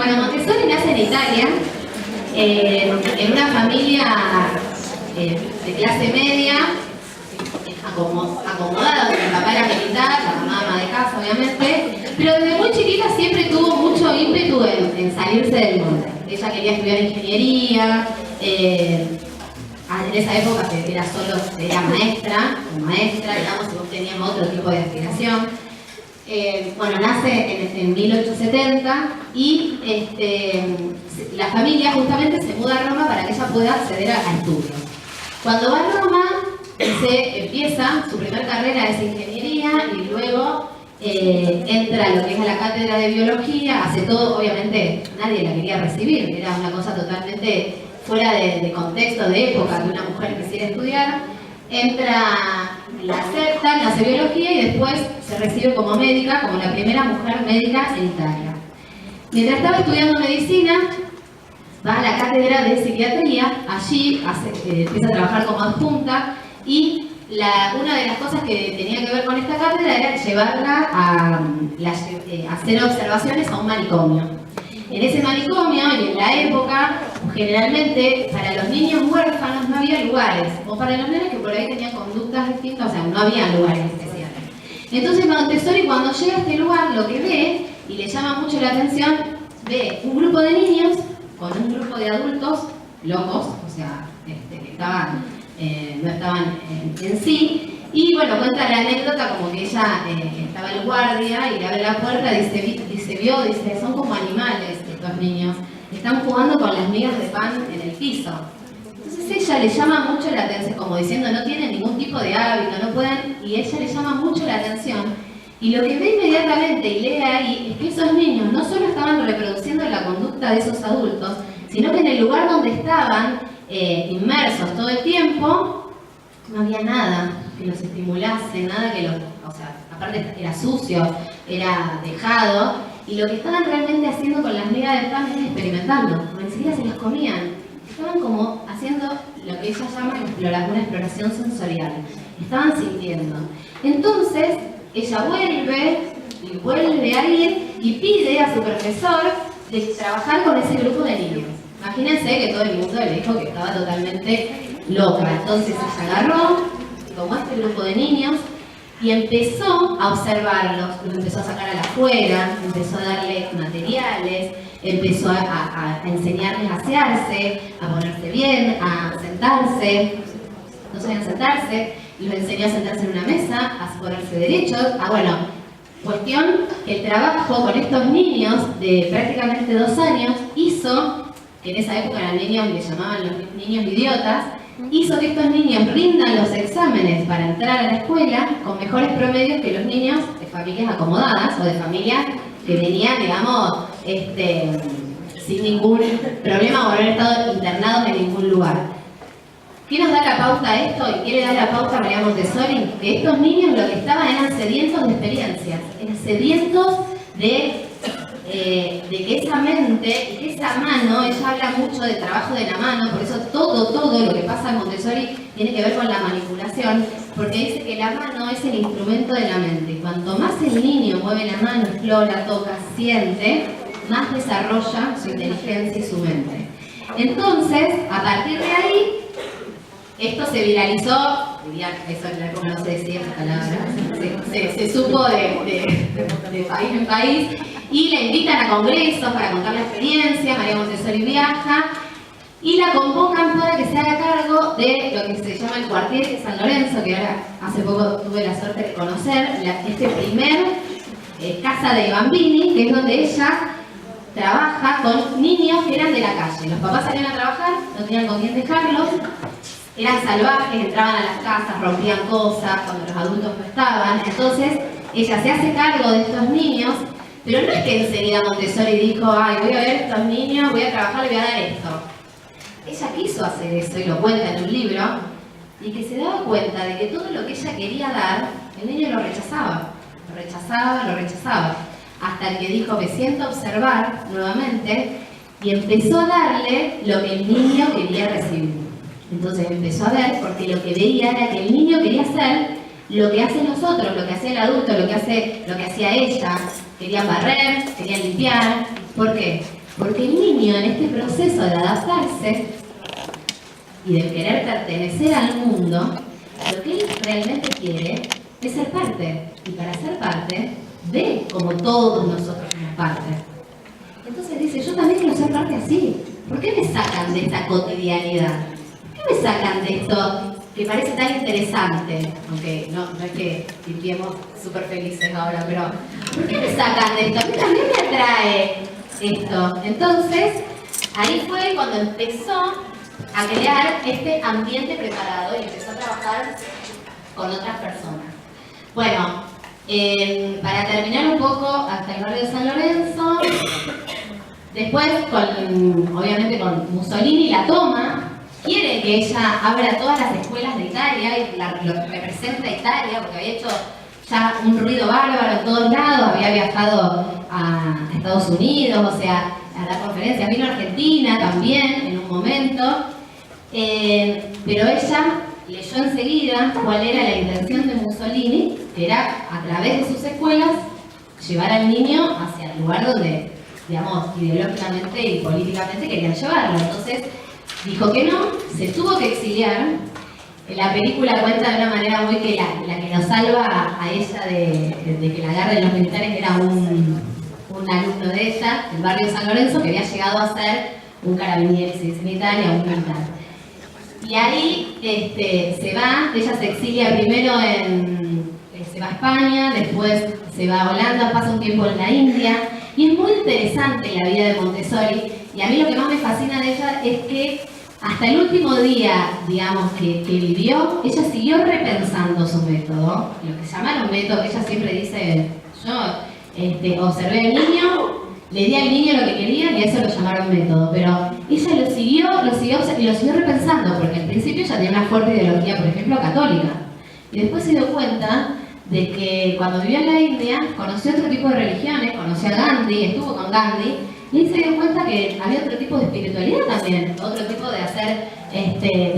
Bueno, Montessori nace en Italia, en una familia de clase media, acomodada, porque el papá era militar, la mamá ama de casa, obviamente, pero desde muy chiquita siempre tuvo mucho ímpetu en salirse del molde. Ella quería estudiar ingeniería, en esa época era maestra, digamos, y vos teníamos otro tipo de aspiración. Bueno, nace en 1870 y la familia justamente se muda a Roma para que ella pueda acceder a estudios. Cuando va a Roma, empieza, su primera carrera es ingeniería y luego entra a lo que es a la cátedra de biología, hace todo, obviamente nadie la quería recibir, era una cosa totalmente fuera de contexto, de época, que una mujer quisiera estudiar. Entra, la aceptan, hace biología y después se recibe como médica, como la primera mujer médica en Italia. Mientras estaba estudiando medicina, va a la cátedra de psiquiatría, allí empieza a trabajar como adjunta y una de las cosas que tenía que ver con esta cátedra era llevarla a hacer observaciones a un manicomio. En ese manicomio y en la época, generalmente para los niños huérfanos no había lugares, o para los nenes que por ahí tenían conductas distintas, o sea, no había lugares especiales. Entonces Montessori cuando llega a este lugar lo que ve, y le llama mucho la atención, ve un grupo de niños con un grupo de adultos locos, o sea, que no estaban en sí, y bueno, cuenta la anécdota como que ella estaba el guardia y le abre la puerta y dice, son como animales estos niños, están jugando con las migas de pan en el piso. Entonces ella le llama mucho la atención, como diciendo, no tienen ningún tipo de hábito, no pueden, y ella le llama mucho la atención. Y lo que ve inmediatamente y lee ahí es que esos niños no solo estaban reproduciendo la conducta de esos adultos, sino que en el lugar donde estaban inmersos todo el tiempo, no había nada que los estimulase, nada que o sea, aparte era sucio, era dejado, y lo que estaban realmente haciendo con las migas de pan es experimentando, ni siquiera se las comían, estaban como haciendo lo que ella llama una exploración sensorial, estaban sintiendo. Entonces, ella vuelve a ir y pide a su profesor de trabajar con ese grupo de niños. Imagínense que todo el mundo le dijo que estaba totalmente loca. Entonces ella agarró, tomó este grupo de niños y empezó a observarlos, los empezó a sacar a la afuera, empezó a darle materiales, empezó a enseñarles a asearse, a ponerse bien, a sentarse. No sabían sentarse, los enseñó a sentarse en una mesa, a ponerse derechos. Cuestión que el trabajo con estos niños de prácticamente 2 años hizo, que en esa época eran niños que llamaban los niños idiotas, hizo que estos niños rindan los exámenes para entrar a la escuela con mejores promedios que los niños de familias acomodadas o de familias que venían, digamos, sin ningún problema por haber estado internados en ningún lugar. ¿Qué nos da la pauta a esto y quiere dar la pauta a María Montessori? Que estos niños lo que estaban eran sedientos de experiencias, eran sedientos de que esa mente y que esa mano, ella habla mucho de trabajo de la mano, por eso todo lo que pasa en Montessori tiene que ver con la manipulación, porque dice que la mano es el instrumento de la mente. Cuanto más el niño mueve la mano, explora, toca, siente, más desarrolla su inteligencia y su mente. Entonces, a partir de ahí, esto se viralizó, eso en la época no se decía esa palabra, se supo de país en país, y la invitan a congresos para contar la experiencia. María Montessori viaja y la convocan para que se haga cargo de lo que se llama el Cuartier de San Lorenzo, que ahora hace poco tuve la suerte de conocer, primer casa de bambini, que es donde ella trabaja con niños que eran de la calle. Los papás salían a trabajar, no tenían con quién dejarlos, eran salvajes, entraban a las casas, rompían cosas cuando los adultos no estaban. Entonces ella se hace cargo de estos niños, pero no es que enseguida Montessori dijo, ay, voy a ver a estos niños, voy a trabajar, le voy a dar esto. Ella quiso hacer eso y lo cuenta en un libro, y que se daba cuenta de que todo lo que ella quería dar, el niño lo rechazaba, hasta que dijo, me siento a observar nuevamente, y empezó a darle lo que el niño quería recibir. Entonces empezó a ver, porque lo que veía era que el niño quería hacer lo que hacen los otros, lo que hacía el adulto, lo que hacía ella. Querían barrer, querían limpiar. ¿Por qué? Porque el niño en este proceso de adaptarse y de querer pertenecer al mundo, lo que él realmente quiere es ser parte. Y para ser parte, ve como todos nosotros somos parte. Entonces dice, yo también quiero ser parte así. ¿Por qué me sacan de esta cotidianidad? ¿Por qué me sacan de esto que parece tan interesante? Aunque no es que viviemos súper felices ahora, pero ¿por qué me sacan de esto? A mí también me atrae esto. Entonces, ahí fue cuando empezó a crear este ambiente preparado y empezó a trabajar con otras personas. Bueno, para terminar un poco, hasta el barrio de San Lorenzo, después, obviamente con Mussolini la toma, quiere que ella abra todas las escuelas de Italia y lo representa a Italia, porque había hecho ya un ruido bárbaro en todos lados, había viajado a Estados Unidos, o sea, a la conferencia, vino a Argentina también en un momento, pero ella leyó enseguida cuál era la intención de Mussolini, que era a través de sus escuelas llevar al niño hacia el lugar donde, digamos, ideológicamente y políticamente querían llevarlo. Entonces dijo que no, se tuvo que exiliar. La película cuenta de una manera muy que la que nos salva a ella de que la agarren los militares era un alumno de ella, del barrio de San Lorenzo, que había llegado a ser un carabinieri, se dice en Italia, un militar. Y ahí se va, ella se exilia primero se va a España, después se va a Holanda, pasa un tiempo en la India, y es muy interesante la vida de Montessori, y a mí lo que más me fascina de ella es que hasta el último día, digamos, que vivió, ella siguió repensando su método, lo que llamaron método, que ella siempre dice, yo observé al niño, le di al niño lo que quería y a eso lo llamaron método, pero ella lo siguió repensando, porque al principio ella tenía una fuerte ideología, por ejemplo, católica, y después se dio cuenta de que cuando vivió en la India conoció otro tipo de religiones, conoció a Gandhi, estuvo con Gandhi, y ahí se dio cuenta que había otro tipo de espiritualidad también, otro tipo de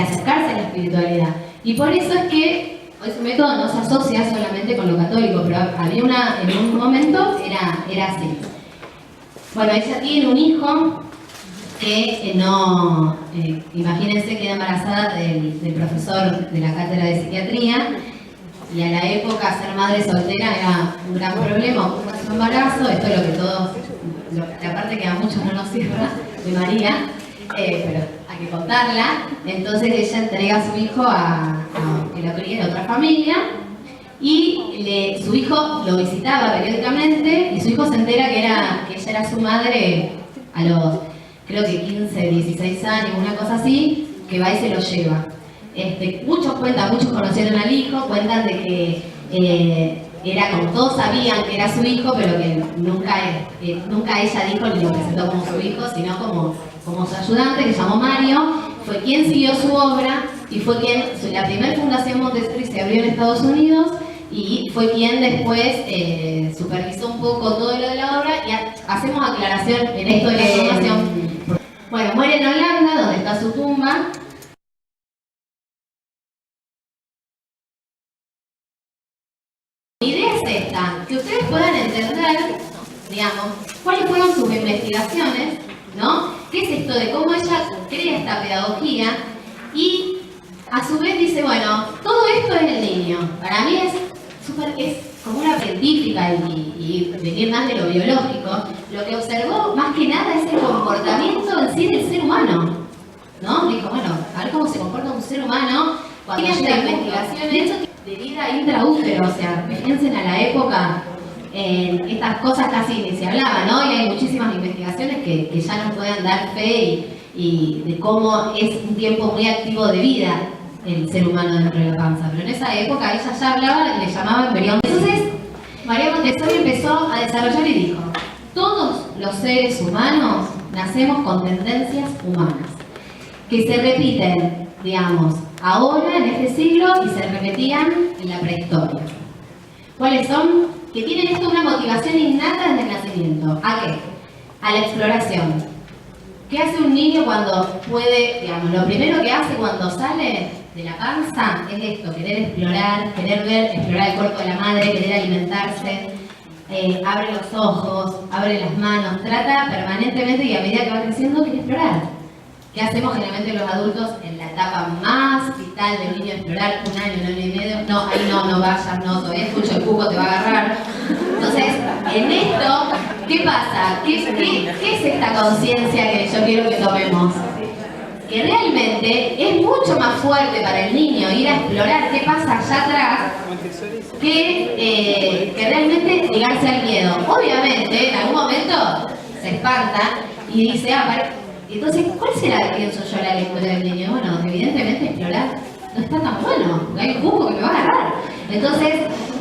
acercarse a la espiritualidad. Y por eso es que hoy su método no se asocia solamente con lo católico, pero había en un momento era así. Bueno, ella tiene un hijo que imagínense, queda embarazada del profesor de la cátedra de psiquiatría, y a la época ser madre soltera era un gran problema, ocurre su embarazo, esto es lo que todos, la parte que a muchos no nos cierra, de María, pero hay que contarla. Entonces ella entrega a su hijo a que lo cría en otra familia, y su hijo lo visitaba periódicamente, y su hijo se entera que ella era su madre a los, creo que 15, 16 años, una cosa así, que va y se lo lleva. Muchos conocieron al hijo, cuentan de que era como todos sabían que era su hijo, pero que nunca ella dijo ni lo presentó como su hijo, sino como su ayudante, que se llamó Mario, fue quien siguió su obra y fue la primera fundación Montessori se abrió en Estados Unidos, y fue quien después supervisó un poco todo lo de la obra, y hacemos aclaración en esto de la formación. Bueno, muere en Holanda, donde está su tumba. Mi idea es esta, que ustedes puedan entender, digamos, cuáles fueron sus investigaciones, ¿no? ¿Qué es esto de cómo ella crea esta pedagogía? Y a su vez dice, bueno, todo esto es el niño. Para mí es como una científica y venir más de lo biológico. Lo que observó más que nada es el comportamiento en sí del ser humano, ¿no? Dijo, bueno, a ver cómo se comporta un ser humano cuando llega a investigaciones de vida intraútero, o sea, piensen a la época, estas cosas casi ni se hablaban, ¿no? Y hay muchísimas investigaciones que ya nos pueden dar fe y de cómo es un tiempo muy activo de vida el ser humano dentro de la panza. Pero en esa época ella ya hablaba, le llamaban embrión. Entonces, María Montessori empezó a desarrollar y dijo, todos los seres humanos nacemos con tendencias humanas, que se repiten, digamos, ahora en este siglo y se repetían en la prehistoria. ¿Cuáles son? Que tienen esto una motivación innata desde el nacimiento. ¿A qué? A la exploración. ¿Qué hace un niño cuando puede, digamos, lo primero que hace cuando sale de la panza es esto, querer explorar, querer ver, explorar el cuerpo de la madre, querer alimentarse. abre los ojos, abre las manos, trata permanentemente y a medida que va creciendo quiere explorar. ¿Qué hacemos generalmente los adultos en la etapa más vital del niño? Explorar 1 año, 1 año y medio. No, ahí no vayas, no, todavía escucho el cuco, te va a agarrar. Entonces, en esto, ¿qué pasa? ¿Qué es esta conciencia que yo quiero que tomemos? Que realmente es mucho más fuerte para el niño ir a explorar qué pasa allá atrás que realmente ligarse al miedo. Obviamente, en algún momento se espanta y dice, entonces, ¿cuál será, pienso yo, la lectura del niño? Bueno, evidentemente explorar no está tan bueno, porque hay un cuco que me va a agarrar. Entonces,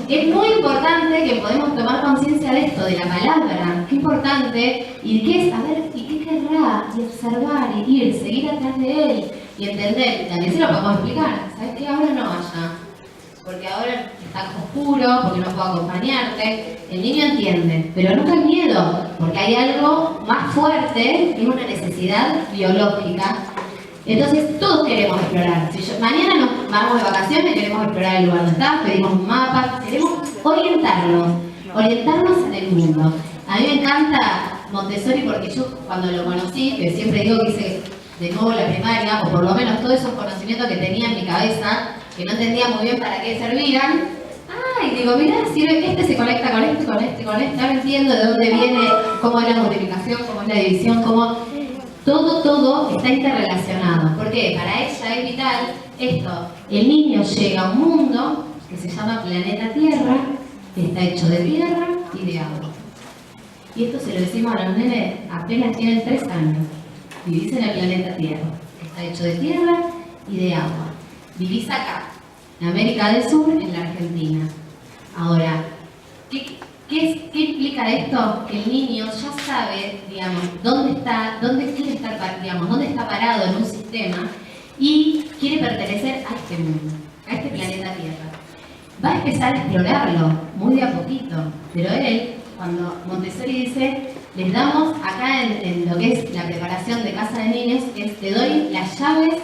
es muy importante que podamos tomar conciencia de esto, de la palabra, qué importante, y qué es, a ver, y qué querrá, y observar, y ir, seguir atrás de él, y entender, también se lo podemos explicar, ¿sabes qué? Ahora no vaya, porque ahora está oscuro, porque no puedo acompañarte. El niño entiende, pero nunca el miedo, porque hay algo más fuerte, que es una necesidad biológica. Entonces todos queremos explorar. Si mañana nos vamos de vacaciones, queremos explorar el lugar donde está, pedimos mapas, queremos orientarnos en el mundo. A mí me encanta Montessori porque yo cuando lo conocí, que siempre digo que hice de nuevo la primaria, o por lo menos todos esos conocimientos que tenía en mi cabeza, que no entendía muy bien para qué servían, y digo, mirá, sirve, este se conecta con este, ahora entiendo de dónde viene, cómo es la multiplicación, cómo es la división, cómo todo está interrelacionado. ¿Por qué? Para ella es vital esto. El niño llega a un mundo que se llama planeta Tierra, que está hecho de tierra y de agua. Y esto se lo decimos a los nenes apenas tienen 3 años. Vivís en el planeta Tierra, que está hecho de tierra y de agua. Vivís acá, en América del Sur, en la Argentina. Ahora, ¿qué implica esto? Que el niño ya sabe, digamos, dónde quiere estar, digamos, dónde está parado en un sistema y quiere pertenecer a este mundo, a este planeta Tierra. Va a empezar a explorarlo muy de a poquito, pero él, cuando Montessori dice, les damos acá en lo que es la preparación de casa de niños, te doy las llaves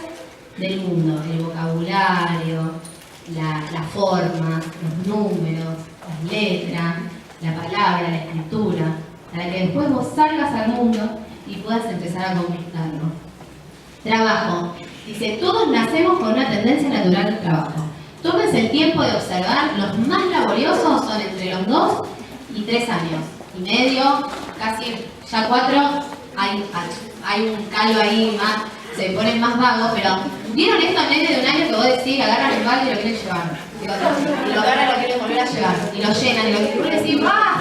del mundo, el vocabulario, la forma, los números, las letras, la palabra, la escritura, para que después vos salgas al mundo y puedas empezar a conquistarlo. Trabajo. Dice, todos nacemos con una tendencia natural al trabajo. Tómense el tiempo de observar, los más laboriosos son entre los 2 y 3 años. Y medio, casi ya 4, hay un calo ahí más, se ponen más vagos, pero ¿vieron esto en medio de un año que vos decís, agarran el balde y lo quieren llevar? Y lo agarran, lo quieren volver a llevar, y lo llenan, y vos decís, ¡ah!